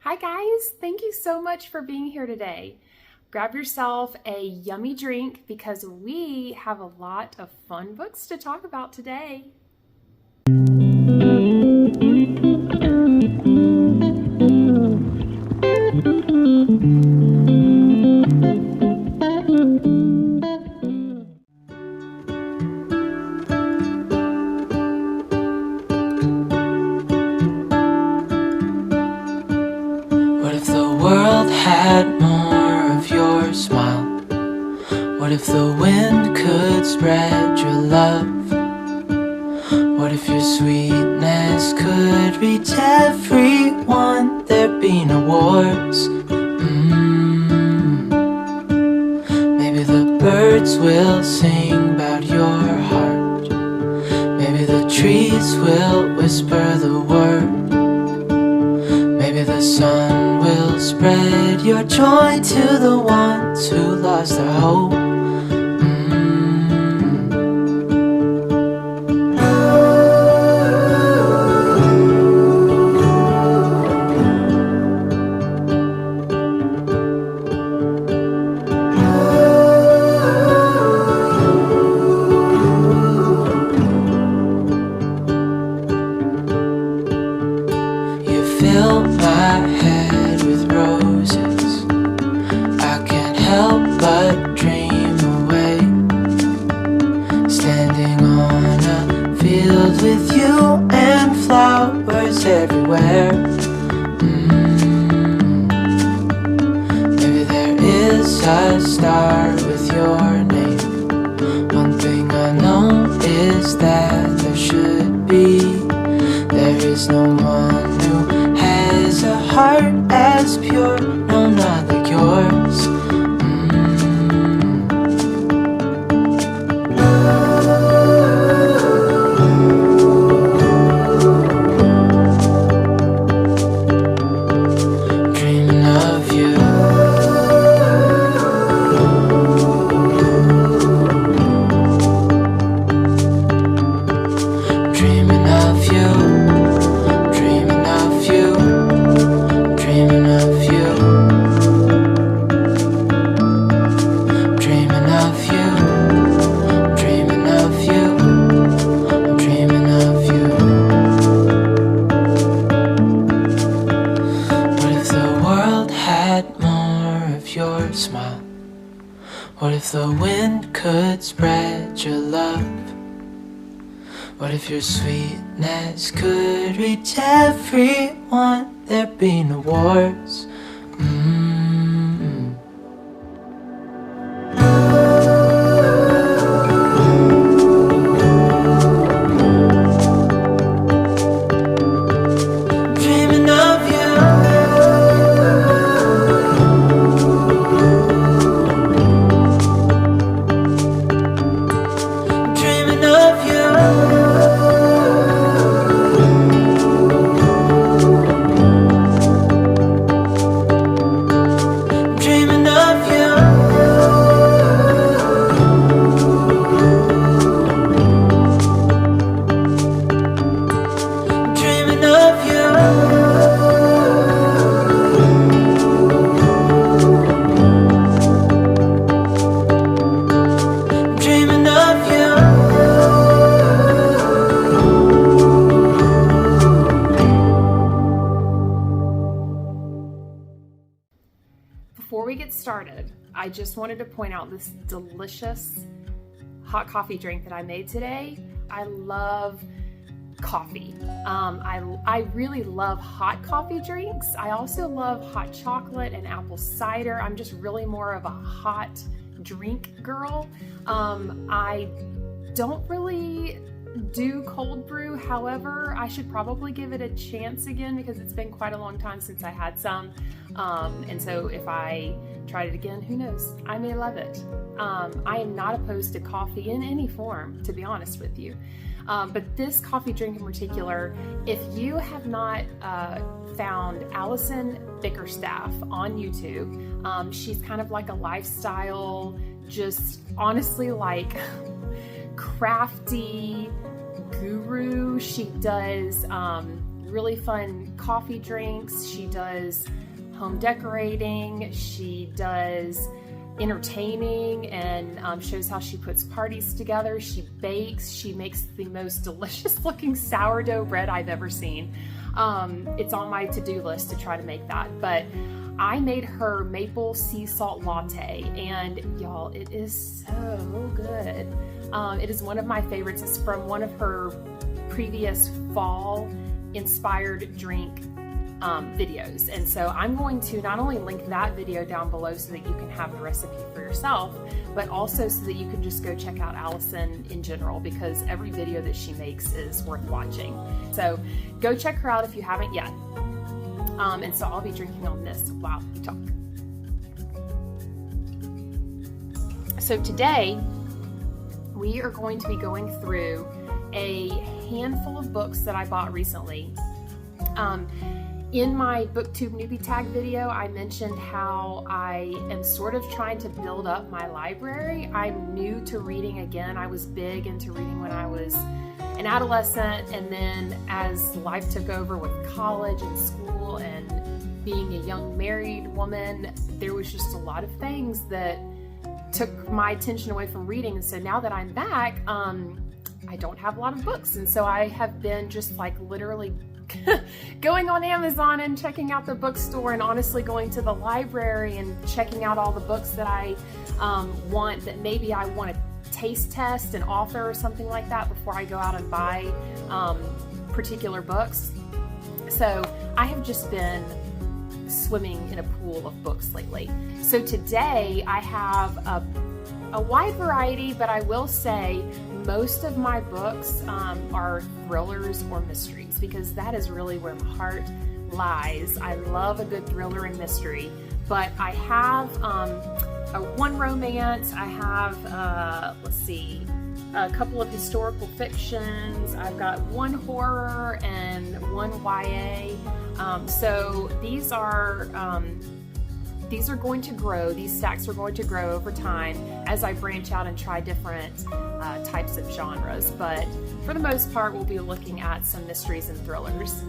Hi guys, thank you so much for being here today. Grab yourself a yummy drink because we have a lot of fun books to talk about today. Had more of your smile. What if the wind could spread your love? What if your sweetness could reach everyone? There'd be no wars. Maybe the birds will sing about your heart. Maybe the trees will whisper the word. Maybe the sun will spread your joy to the ones who lost their hope. You fill my head with roses. I can't help but dream away, standing on a field with you and flowers everywhere. Maybe there is a star with your name. One thing I know is that there should be. There is no one who has a heart as pure, no, not like yours. Dreaming of you. Dreaming of you. Dreaming of you. Dreaming of you. Dreaming of you. Dreaming of you. I'm dreaming of you. What if the world had more of your smile? What if the wind could spread your love? What if your sweetness could reach everyone? There'd be no wars. Dreaming of you. Dreaming of you. Dreaming of you. Dreaming of you. Dreaming of you. Before we get started, I just wanted to point out this delicious hot coffee drink that I made today. I love coffee. I really love hot coffee drinks. I also love hot chocolate and apple cider. I'm just really more of a hot drink girl. I don't really do cold brew. However, I should probably give it a chance again because it's been quite a long time since I had some. And so if I tried it again, who knows? I may love it. I am not opposed to coffee in any form, to be honest with you. But this coffee drink in particular, if you have not found Allison Bickerstaff on YouTube, she's kind of like a lifestyle, just honestly like crafty guru. She does really fun coffee drinks. She does home decorating. She does entertaining and shows how she puts parties together. She bakes. She makes the most delicious looking sourdough bread I've ever seen. It's on my to-do list to try to make that, but I made her maple sea salt latte, and y'all, it is so good. It is one of my favorites. It's from one of her previous fall inspired drink videos, and so I'm going to not only link that video down below so that you can have the recipe for yourself, but also so that you can just go check out Allison in general, because every video that she makes is worth watching. So go check her out if you haven't yet. And so I'll be drinking on this while we talk. So today we are going to be going through a handful of books that I bought recently. In my BookTube newbie tag video, I mentioned how I am sort of trying to build up my library. I'm new to reading again. I was big into reading when I was an adolescent, and then as life took over with college and school and being a young married woman, there was just a lot of things that took my attention away from reading. And so now that I'm back, I don't have a lot of books, and so I have been just like literally going on Amazon and checking out the bookstore, and honestly going to the library and checking out all the books that I want, that maybe I want to taste test an author or something like that before I go out and buy particular books. So I have just been swimming in a pool of books lately. So today I have a wide variety, but I will say most of my books are thrillers or mysteries, because that is really where my heart lies. I love a good thriller and mystery, but I have one romance, I have, let's see, a couple of historical fictions, I've got one horror and one YA. So these are going to grow, these stacks are going to grow over time as I branch out and try different types of genres, but for the most part we'll be looking at some mysteries and thrillers.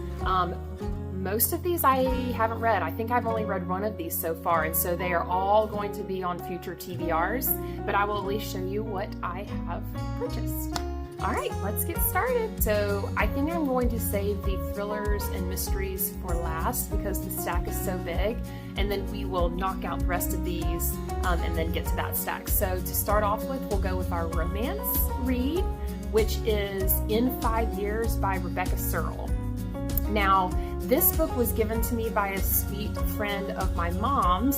Most of these I haven't read. I think I've only read one of these so far, and so they are all going to be on future TBRs, but I will at least show you what I have purchased. All right, let's get started. So I think I'm going to save the thrillers and mysteries for last because the stack is so big, and then we will knock out the rest of these and then get to that stack. So to start off with, we'll go with our romance read, which is In 5 Years by Rebecca Searle. Now, this book was given to me by a sweet friend of my mom's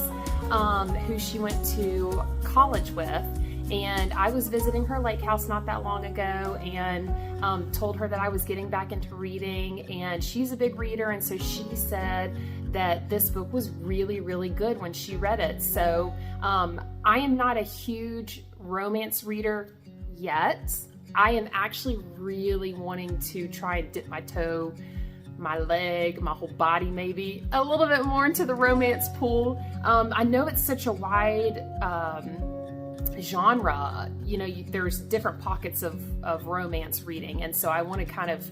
who she went to college with. And I was visiting her lake house not that long ago and told her that I was getting back into reading, and she's a big reader, and so she said that this book was really, really good when she read it. So I am not a huge romance reader yet. I am actually really wanting to try and dip my toe, my leg, my whole body maybe, a little bit more into the romance pool. I know it's such a wide genre, you know, there's different pockets of romance reading, and so I want to kind of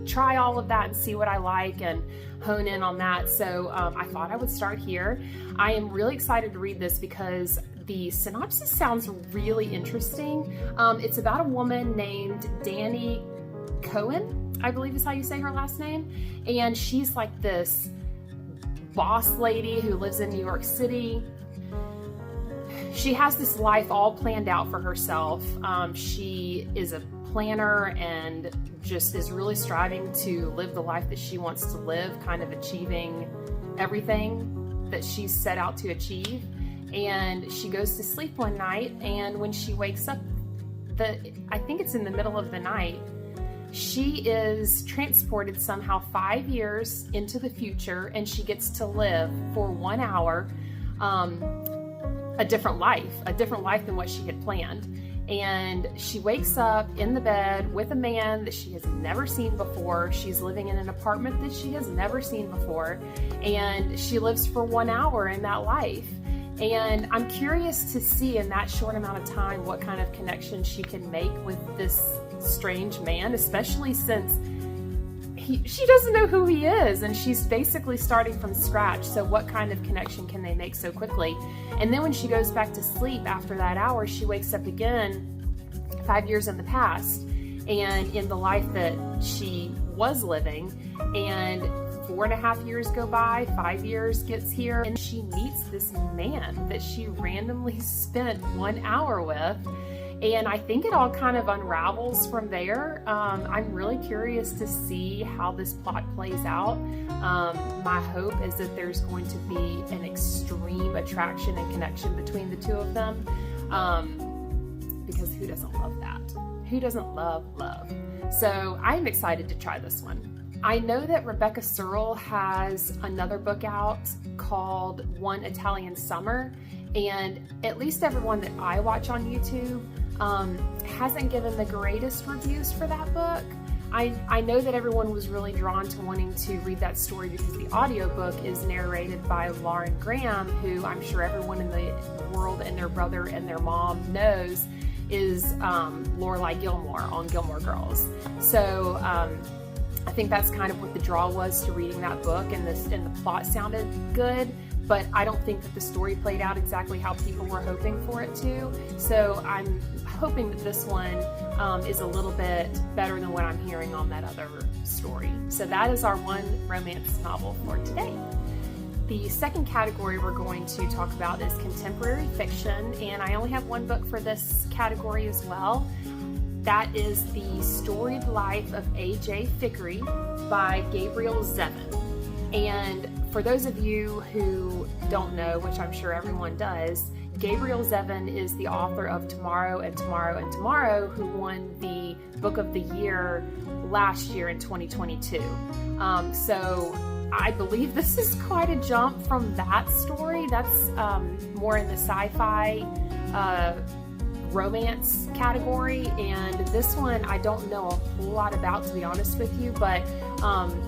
try all of that and see what I like and hone in on that. So I thought I would start here. I am really excited to read this because the synopsis sounds really interesting. It's about a woman named Danny Cohen, I believe is how you say her last name, and she's like this boss lady who lives in New York City. She has this life all planned out for herself. She is a planner and just is really striving to live the life that she wants to live, kind of achieving everything that she's set out to achieve. And she goes to sleep one night, and when she wakes up, I think it's in the middle of the night, she is transported somehow 5 years into the future, and she gets to live for 1 hour a different life than what she had planned. And she wakes up in the bed with a man that she has never seen before. She's living in an apartment that she has never seen before, and she lives for 1 hour in that life. And I'm curious to see in that short amount of time what kind of connection she can make with this strange man, especially since she doesn't know who he is, and she's basically starting from scratch. So what kind of connection can they make so quickly? And then when she goes back to sleep after that hour, she wakes up again 5 years in the past and in the life that she was living, and 4.5 years go by, 5 years gets here, and she meets this man that she randomly spent 1 hour with. And I think it all kind of unravels from there. I'm really curious to see how this plot plays out. My hope is that there's going to be an extreme attraction and connection between the two of them. Because who doesn't love that? Who doesn't love love? So I'm excited to try this one. I know that Rebecca Searle has another book out called One Italian Summer, and at least everyone that I watch on YouTube hasn't given the greatest reviews for that book. I know that everyone was really drawn to wanting to read that story because the audiobook is narrated by Lauren Graham, who I'm sure everyone in the world and their brother and their mom knows is Lorelai Gilmore on Gilmore Girls. So I think that's kind of what the draw was to reading that book, and the plot sounded good, but I don't think that the story played out exactly how people were hoping for it to. So I'm hoping that this one is a little bit better than what I'm hearing on that other story. So that is our one romance novel for today. The second category we're going to talk about is contemporary fiction, and I only have one book for this category as well. That is The Storied Life of A.J. Thickery by Gabriel Zevin. And for those of you who don't know, which I'm sure everyone does, Gabriel Zevin is the author of Tomorrow and Tomorrow and Tomorrow, who won the Book of the Year last year in 2022. So I believe this is quite a jump from that story. That's more in the sci-fi romance category, and this one I don't know a whole lot about, to be honest with you, but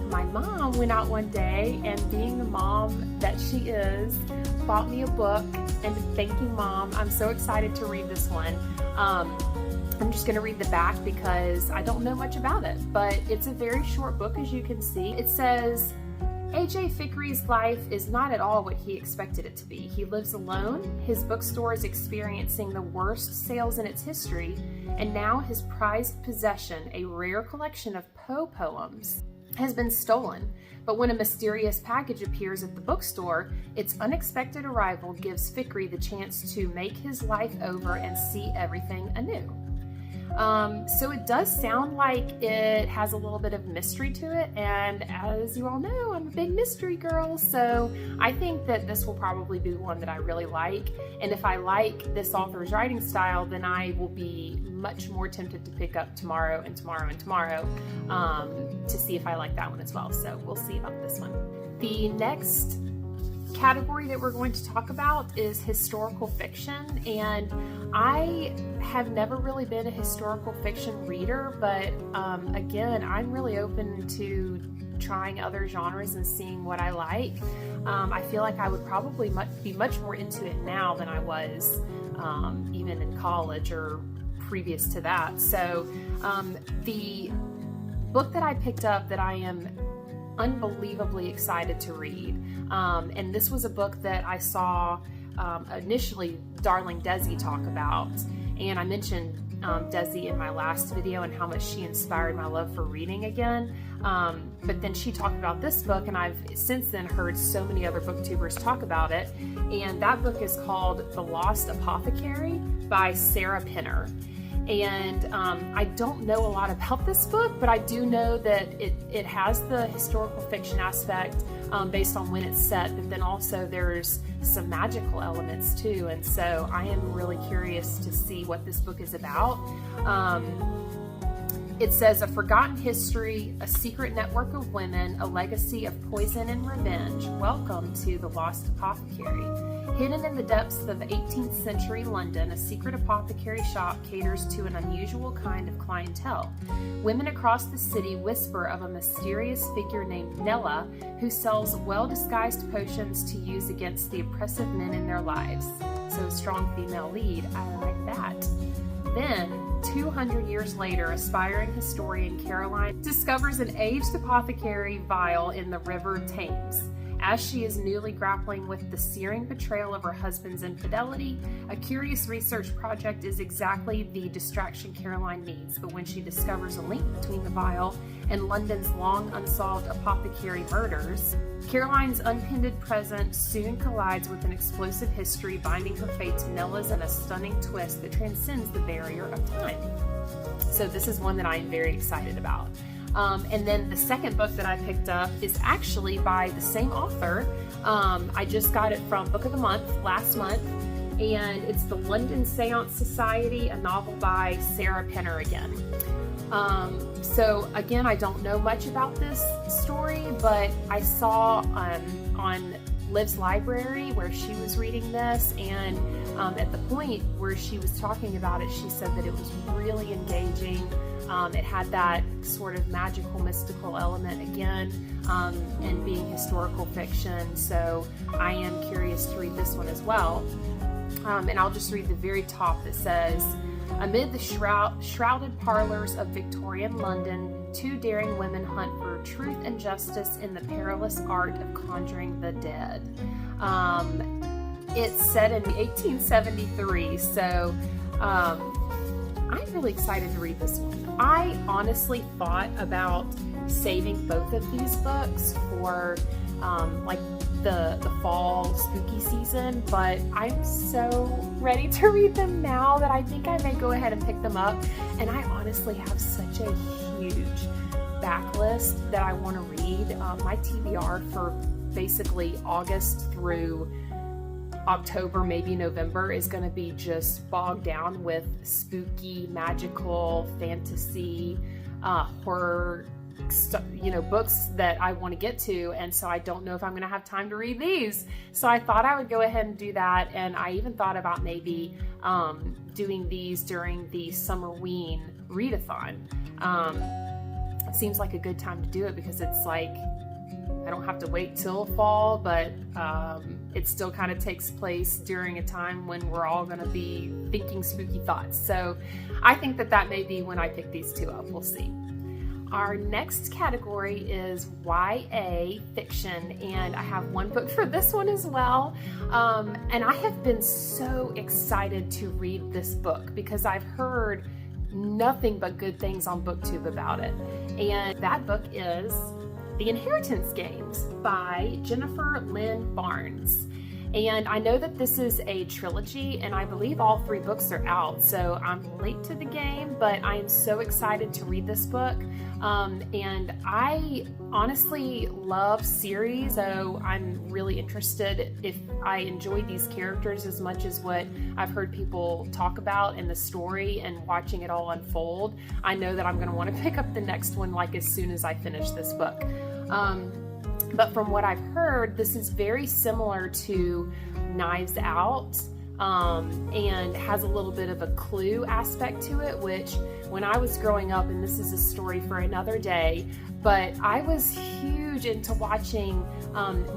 my mom went out one day, and being the mom that she is, bought me a book. And thank you, Mom. I'm so excited to read this one. I'm just going to read the back because I don't know much about it, but it's a very short book, as you can see. It says, A.J. Thickery's life is not at all what he expected it to be. He lives alone, his bookstore is experiencing the worst sales in its history, and now his prized possession, a rare collection of Poe poems, has been stolen. But when a mysterious package appears at the bookstore, its unexpected arrival gives Thickery the chance to make his life over and see everything anew. So it does sound like it has a little bit of mystery to it, and as you all know, I'm a big mystery girl, so I think that this will probably be one that I really like, and if I like this author's writing style, then I will be much more tempted to pick up Tomorrow and Tomorrow and Tomorrow to see if I like that one as well, so we'll see about this one. The next category that we're going to talk about is historical fiction, and I have never really been a historical fiction reader, but again, I'm really open to trying other genres and seeing what I like. I feel like I would probably be much more into it now than I was even in college or previous to that. So the book that I picked up that I am unbelievably excited to read, and this was a book that I saw initially Darling Desi talk about, and I mentioned Desi in my last video and how much she inspired my love for reading again, but then she talked about this book, and I've since then heard so many other booktubers talk about it, and that book is called The Lost Apothecary by Sarah Penner. And I don't know a lot about this book, but I do know that it has the historical fiction aspect based on when it's set, but then also there's some magical elements too, and so I am really curious to see what this book is about. It says, a forgotten history, a secret network of women, a legacy of poison and revenge. Welcome to The Lost Apothecary. Hidden in the depths of 18th century London, a secret apothecary shop caters to an unusual kind of clientele. Women across the city whisper of a mysterious figure named Nella, who sells well-disguised potions to use against the oppressive men in their lives. So a strong female lead, I like that. Then, 200 years later, aspiring historian Caroline discovers an aged apothecary vial in the river Thames. As she is newly grappling with the searing betrayal of her husband's infidelity, a curious research project is exactly the distraction Caroline needs. But when she discovers a link between the vial and London's long unsolved apothecary murders, Caroline's unpinned present soon collides with an explosive history, binding her fate to Nella's in a stunning twist that transcends the barrier of time. So this is one that I am very excited about. And then the second book that I picked up is actually by the same author. I just got it from Book of the Month last month, and it's The London Seance Society, a novel by Sarah Penner again. So again, I don't know much about this story, but I saw on Liv's Library where she was reading this, and at the point where she was talking about it, she said that it was really engaging. It had that sort of magical, mystical element again, and being historical fiction. So I am curious to read this one as well. And I'll just read the very top that says, amid the shrouded parlors of Victorian London, two daring women hunt for truth and justice in the perilous art of conjuring the dead. It's set in 1873, so I'm really excited to read this one. I honestly thought about saving both of these books for like the fall spooky season, but I'm so ready to read them now that I think I may go ahead and pick them up. And I honestly have such a huge backlist that I want to read. My TBR for basically August through October, maybe November, is going to be just bogged down with spooky, magical, fantasy, horror, books that I want to get to, and so I don't know if I'm going to have time to read these. So I thought I would go ahead and do that, and I even thought about maybe doing these during the Summerween readathon. It seems like a good time to do it because it's like I don't have to wait till fall, but it still kind of takes place during a time when we're all going to be thinking spooky thoughts. So I think that may be when I pick these two up. We'll see. Our next category is YA fiction, and I have one book for this one as well. And I have been so excited to read this book because I've heard nothing but good things on BookTube about it. And that book is The Inheritance Games by Jennifer Lynn Barnes. And I know that this is a trilogy, and I believe all 3 books are out, so I'm late to the game, but I am so excited to read this book. And I honestly love series, so I'm really interested if I enjoy these characters as much as what I've heard people talk about in the story and watching it all unfold. I know that I'm going to want to pick up the next one like as soon as I finish this book. But from what I've heard, this is very similar to Knives Out, and has a little bit of a clue aspect to it, which when I was growing up, and this is a story for another day, but I was huge into watching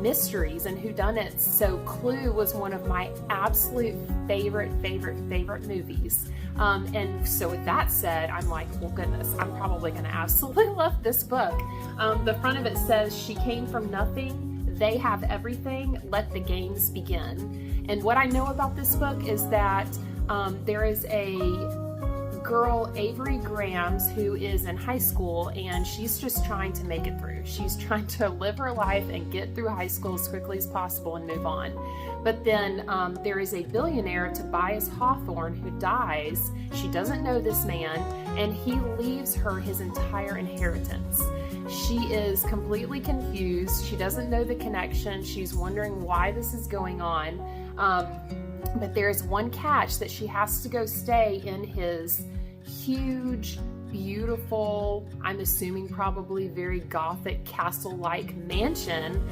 mysteries and whodunits, so Clue was one of my absolute favorite movies. And so with that said, I'm like, well, goodness, I'm probably going to absolutely love this book. The front of it says, she came from nothing, they have everything, let the games begin. And what I know about this book is that there is a girl, Avery Grams, who is in high school, and she's just trying to make it through. She's trying to live her life and get through high school as quickly as possible and move on. But then there is a billionaire, Tobias Hawthorne, who dies. She doesn't know this man, and he leaves her his entire inheritance. She is completely confused. She doesn't know the connection. She's wondering why this is going on. But there's one catch, that she has to go stay in his huge, beautiful, I'm assuming probably very gothic castle-like mansion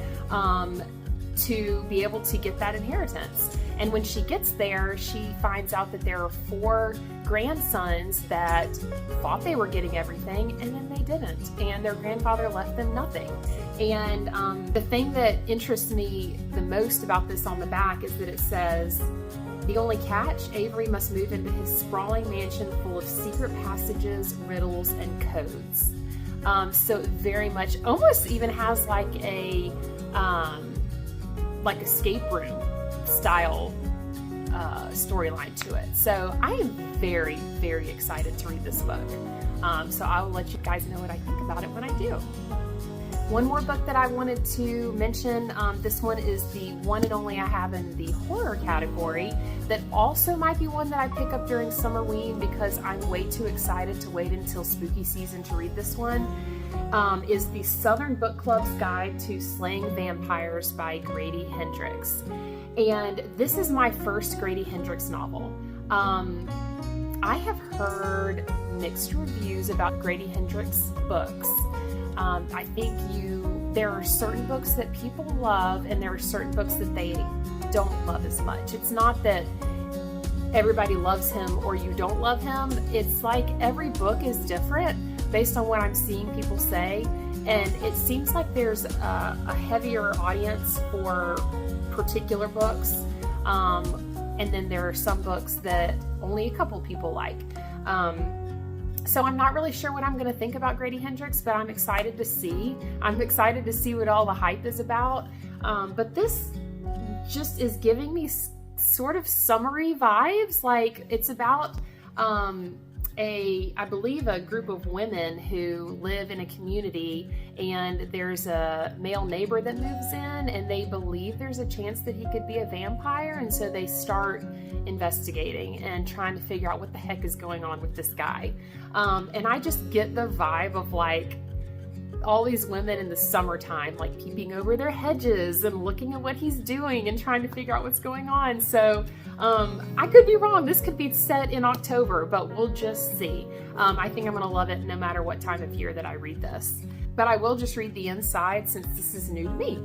to be able to get that inheritance. And when she gets there, she finds out that there are 4 grandsons that thought they were getting everything, and then they didn't, and their grandfather left them nothing. And the thing that interests me the most about this on the back is that it says, The only catch, Avery must move into his sprawling mansion full of secret passages, riddles, and codes. So it very much almost even has like a escape room style storyline to it. So I am very, very excited to read this book. So I will let you guys know what I think about it when I do. One more book that I wanted to mention, this one is the one and only I have in the horror category that also might be one that I pick up during Summerween because I'm way too excited to wait until spooky season to read this one, is the Southern Book Club's Guide to Slaying Vampires by Grady Hendrix. And this is my first Grady Hendrix novel. I have heard mixed reviews about Grady Hendrix books. I think there are certain books that people love and there are certain books that they don't love as much. It's not that everybody loves him or you don't love him. It's like every book is different based on what I'm seeing people say. And it seems like there's a heavier audience for particular books. And then there are some books that only a couple people like. So I'm not really sure what I'm going to think about Grady Hendrix, but I'm excited to see. I'm excited to see what all the hype is about. But this just is giving me sort of summery vibes. Like it's about I believe a group of women who live in a community, and there's a male neighbor that moves in, and they believe there's a chance that he could be a vampire, and so they start investigating and trying to figure out what the heck is going on with this guy. And I just get the vibe of like all these women in the summertime, like peeping over their hedges and looking at what he's doing and trying to figure out what's going on. So I could be wrong. This could be set in October, but we'll just see. I think I'm going to love it no matter what time of year that I read this. But I will just read the inside since this is new to me.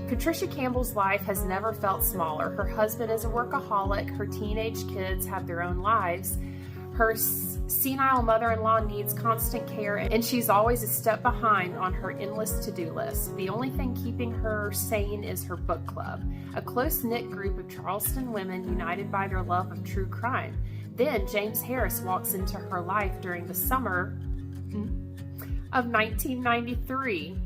Patricia Campbell's life has never felt smaller. Her husband is a workaholic. Her teenage kids have their own lives. Her senile mother-in-law needs constant care, and she's always a step behind on her endless to-do list. The only thing keeping her sane is her book club, a close-knit group of Charleston women united by their love of true crime. Then James Harris walks into her life during the summer of 1993.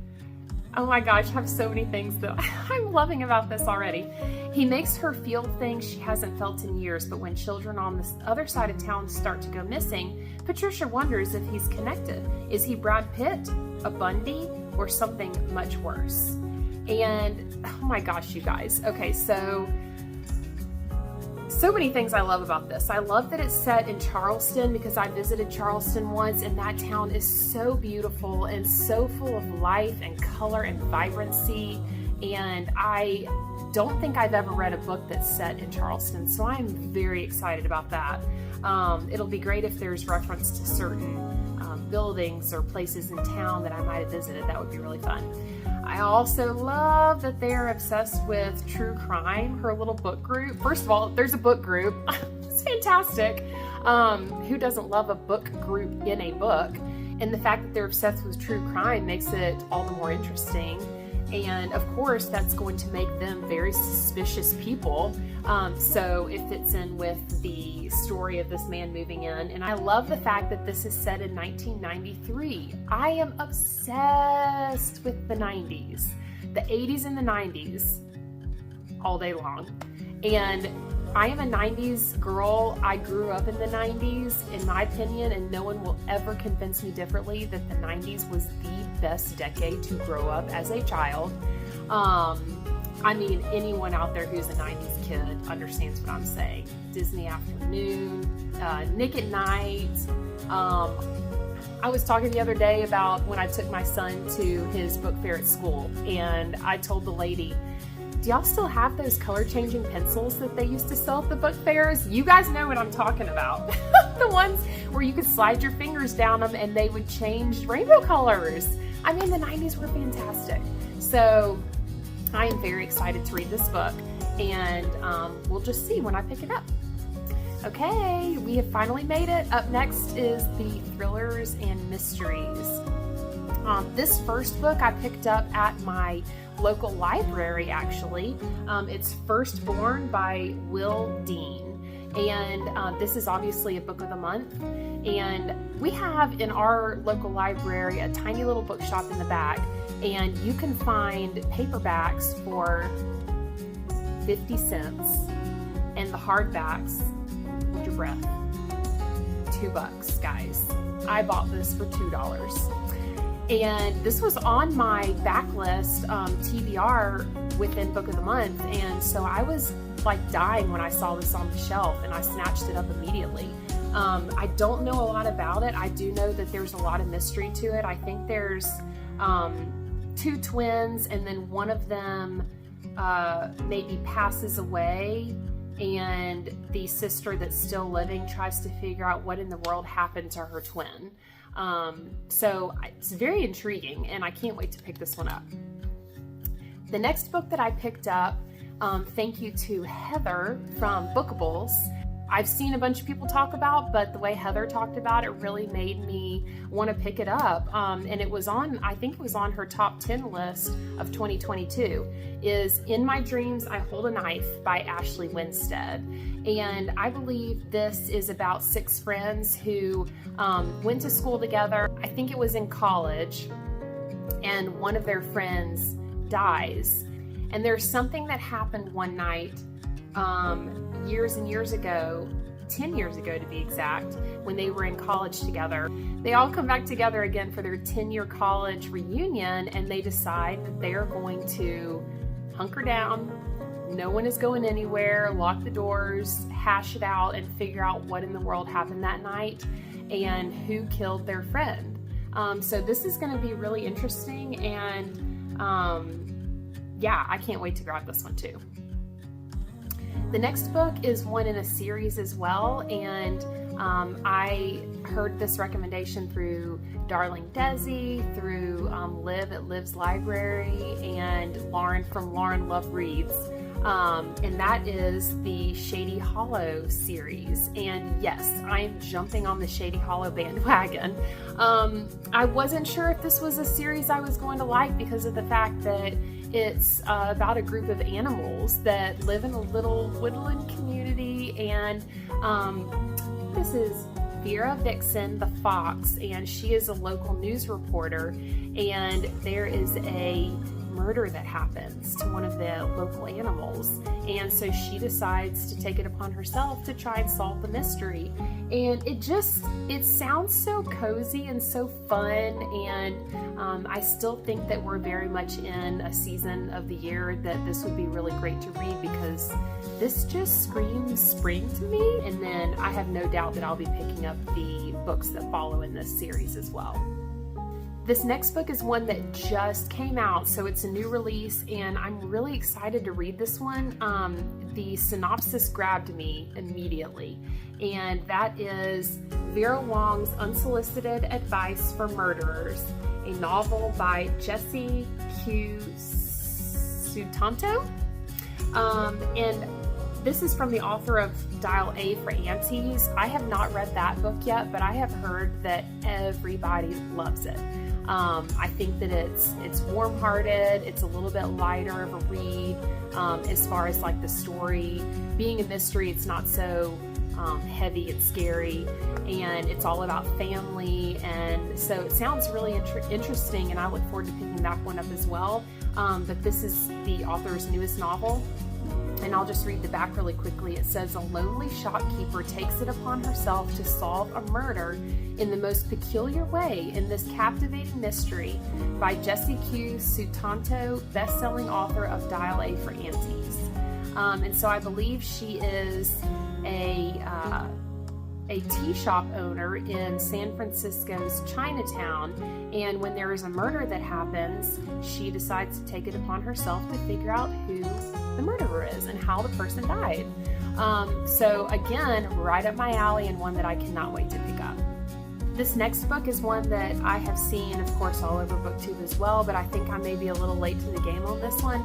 Oh my gosh, I have so many things that I'm loving about this already. He makes her feel things she hasn't felt in years, but when children on the other side of town start to go missing, Patricia wonders if he's connected. Is he Brad Pitt, a Bundy, or something much worse? And oh my gosh, you guys. Okay, so many things I love about this. I love that it's set in Charleston because I visited Charleston once, and that town is so beautiful and so full of life and color and vibrancy. And I don't think I've ever read a book that's set in Charleston, so I'm very excited about that. It'll be great if there's reference to certain buildings or places in town that I might have visited. That would be really fun. I also love that they're obsessed with true crime, her little book group. First of all, there's a book group. It's fantastic. Who doesn't love a book group in a book? And the fact that they're obsessed with true crime makes it all the more interesting. And of course, that's going to make them very suspicious people. So it fits in with the story of this man moving in. And I love the fact that this is set in 1993. I am obsessed with the 90s, the 80s and the 90s all day long. And I am a 90s girl. I grew up in the 90s, in my opinion, and no one will ever convince me differently that the 90s was the best decade to grow up as a child. I mean, anyone out there who's a 90s kid understands what I'm saying. Disney Afternoon, Nick at Night. I was talking the other day about when I took my son to his book fair at school, and I told the lady, do y'all still have those color-changing pencils that they used to sell at the book fairs? You guys know what I'm talking about. The ones where you could slide your fingers down them and they would change rainbow colors. I mean, the 90s were fantastic. So I am very excited to read this book, and we'll just see when I pick it up. Okay, we have finally made it. Up next is the thrillers and mysteries. This first book I picked up at my local library, actually. It's Firstborn by Will Dean. And this is obviously a book of the month. And we have in our local library a tiny little bookshop in the back, and you can find paperbacks for 50 cents and the hardbacks, hold your breath, $2, guys. I bought this for $2. And this was on my backlist TBR within Book of the Month, and so I was like dying when I saw this on the shelf, and I snatched it up immediately. I don't know a lot about it. I do know that there's a lot of mystery to it. I think there's 2 twins, and then one of them maybe passes away, and the sister that's still living tries to figure out what in the world happened to her twin. So it's very intriguing, and I can't wait to pick this one up. The next book that I picked up, thank you to Heather from Bookables. I've seen a bunch of people talk about, but the way Heather talked about it really made me want to pick it up. And it was on, I think it was on her top 10 list of 2022, is In My Dreams, I Hold a Knife by Ashley Winstead. And I believe this is about 6 friends who went to school together. I think it was in college, and one of their friends dies. And there's something that happened one night years and years ago, 10 years ago to be exact, when they were in college together. They all come back together again for their 10-year college reunion, and they decide that they are going to hunker down, no one is going anywhere, lock the doors, hash it out, and figure out what in the world happened that night and who killed their friend. So this is going to be really interesting, and yeah, I can't wait to grab this one too. The next book is one in a series as well, and I heard this recommendation through Darling Desi, through Liv at Liv's Library, and Lauren from Lauren Love Reads, and that is the Shady Hollow series. And yes, I am jumping on the Shady Hollow bandwagon. I wasn't sure if this was a series I was going to like because of the fact that it's about a group of animals that live in a little woodland community, and this is Vera Vixen the fox, and she is a local news reporter, and there is a murder that happens to one of the local animals, and so she decides to take it upon herself to try and solve the mystery. And it sounds so cozy and so fun, and I still think that we're very much in a season of the year that this would be really great to read, because this just screams spring to me. And then I have no doubt that I'll be picking up the books that follow in this series as well. This next book is one that just came out, so it's a new release, and I'm really excited to read this one. The synopsis grabbed me immediately, and that is Vera Wong's Unsolicited Advice for Murderers, a novel by Jessie Q. Sutanto. And this is from the author of Dial A for Aunties. I have not read that book yet, but I have heard that everybody loves it. I think that it's warm-hearted, it's a little bit lighter of a read, as far as like the story. Being a mystery, it's not so heavy and scary, and it's all about family, and so it sounds really interesting, and I look forward to picking that one up as well. But this is the author's newest novel, and I'll just read the back really quickly. It says, a lonely shopkeeper takes it upon herself to solve a murder in the most peculiar way in this captivating mystery by Jessie Q. Sutanto, best-selling author of Dial A for Aunties. And so I believe she is a tea shop owner in San Francisco's Chinatown, and when there is a murder that happens, she decides to take it upon herself to figure out who the murderer is and how the person died. So again, right up my alley, and one that I cannot wait to pick up. This next book is one that I have seen, of course, all over BookTube as well, but I think I may be a little late to the game on this one,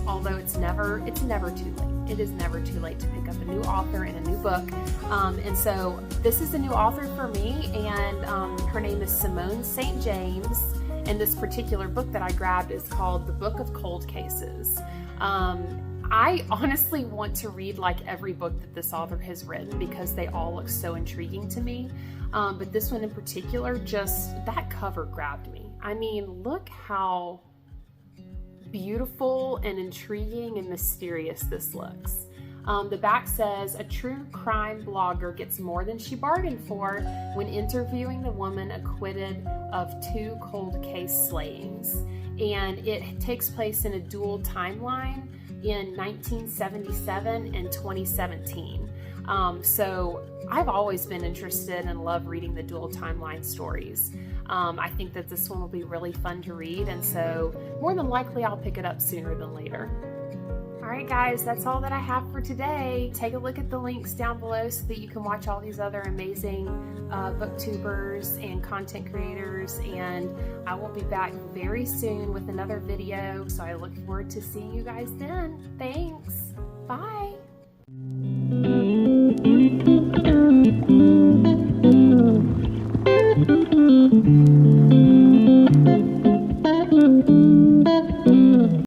although it's never too late. It is never too late to pick up a new author and a new book. And so this is a new author for me, and her name is Simone St. James, And this particular book that I grabbed is called The Book of Cold Cases. I honestly want to read like every book that this author has written because they all look so intriguing to me. But this one in particular, just that cover grabbed me. I mean, look how beautiful and intriguing and mysterious this looks. The back says, a true crime blogger gets more than she bargained for when interviewing the woman acquitted of 2 cold case slayings. And it takes place in a dual timeline in 1977 and 2017. So I've always been interested and love reading the dual timeline stories. I think that this one will be really fun to read, and so more than likely I'll pick it up sooner than later. Alright guys, that's all that I have for today. Take a look at the links down below so that you can watch all these other amazing booktubers and content creators, and I will be back very soon with another video, so I look forward to seeing you guys then. Thanks! Bye! Thank you.